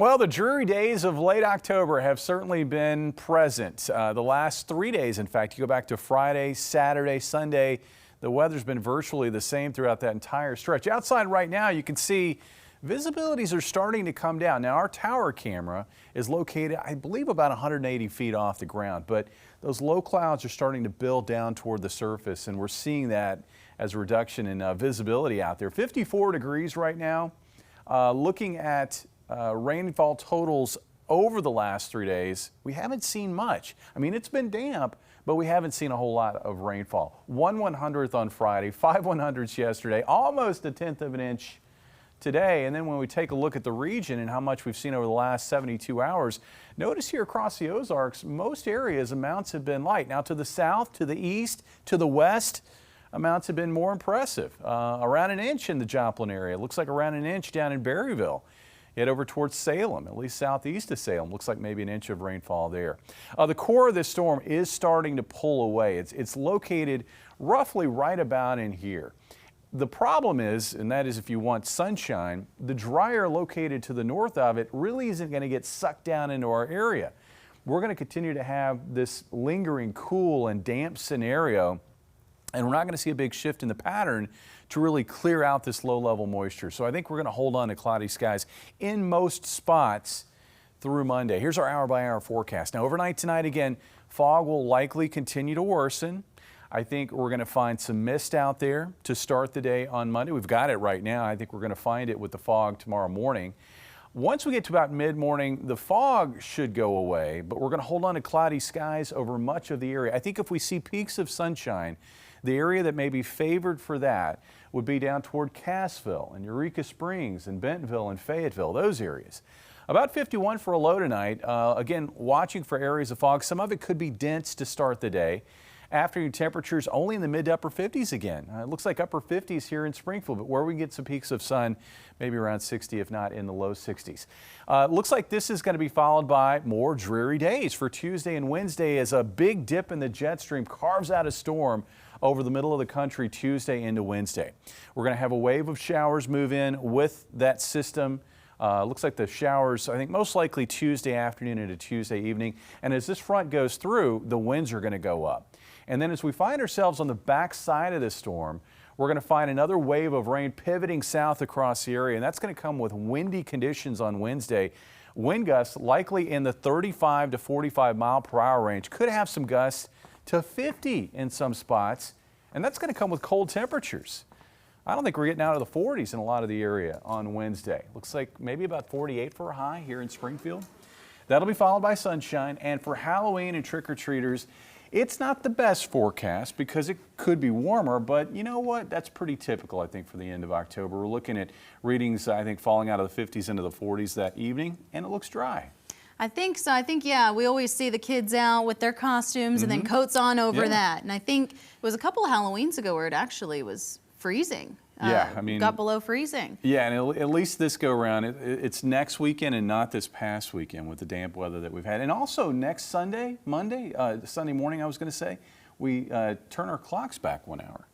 Well, the dreary days of late October have certainly been present. The last 3 days, in fact, you go back to Friday, Saturday, Sunday, the weather's been virtually the same throughout that entire stretch. Outside right now, you can see visibilities are starting to come down. Now, our tower camera is located, I believe, about 180 feet off the ground, but those low clouds are starting to build down toward the surface, and we're seeing that as a reduction in visibility out there. 54 degrees right now. Looking at rainfall totals over the last 3 days, we haven't seen much. I mean, it's been damp, but we haven't seen a whole lot of rainfall. 1/100th on Friday, 5/100ths yesterday, almost a tenth of an inch today. And then when we take a look at the region and how much we've seen over the last 72 hours, notice here across the Ozarks, most areas amounts have been light. Now to the south, to the east, to the west, amounts have been more impressive. Around an inch in the Joplin area. It looks like around an inch down in Berryville. Head over towards Salem, at least southeast of Salem. Looks like maybe an inch of rainfall there. The core of this storm is starting to pull away. It's located roughly right about in here. The problem is, and that is if you want sunshine, the dryer located to the north of it really isn't going to get sucked down into our area. We're going to continue to have this lingering cool and damp scenario, and we're not going to see a big shift in the pattern to really clear out this low-level moisture. So I think we're going to hold on to cloudy skies in most spots through Monday. Here's our hour-by-hour forecast. Now, overnight tonight, again, fog will likely continue to worsen. I think we're going to find some mist out there to start the day on Monday. We've got it right now. I think we're going to find it with the fog tomorrow morning. Once we get to about mid-morning, the fog should go away, but we're going to hold on to cloudy skies over much of the area. I think if we see peaks of sunshine, the area that may be favored for that would be down toward Cassville and Eureka Springs and Bentonville and Fayetteville, those areas. About 51 for a low tonight. Again, watching for areas of fog. Some of it could be dense to start the day. Afternoon temperatures only in the mid to upper 50s again. It looks like upper 50s here in Springfield, but where we can get some peaks of sun, maybe around 60, if not in the low 60s. Looks like this is going to be followed by more dreary days for Tuesday and Wednesday as a big dip in the jet stream carves out a storm over the middle of the country Tuesday into Wednesday. We're going to have a wave of showers move in with that system. Looks like the showers, I think, most likely Tuesday afternoon into Tuesday evening. And as this front goes through, the winds are going to go up. And then as we find ourselves on the back side of this storm, we're going to find another wave of rain pivoting south across the area. And that's going to come with windy conditions on Wednesday. Wind gusts likely in the 35 to 45 mile per hour range. Could have some gusts to 50 in some spots. And that's going to come with cold temperatures. I don't think we're getting out of the 40s in a lot of the area on Wednesday. Looks like maybe about 48 for a high here in Springfield. That'll be followed by sunshine. And for Halloween and trick-or-treaters, it's not the best forecast because it could be warmer, but you know what? That's pretty typical, I think, for the end of October. We're looking at readings, I think, falling out of the 50s into the 40s that evening, and it looks dry. I think so. I think, yeah, we always see the kids out with their costumes and then coats on over that. And I think it was a couple of Halloweens ago where it actually was freezing. Yeah, I mean, got below freezing. Yeah, and at least this go around, it's next weekend and not this past weekend with the damp weather that we've had. And also next Sunday, Monday, Sunday morning, I was going to say, we turn our clocks back 1 hour.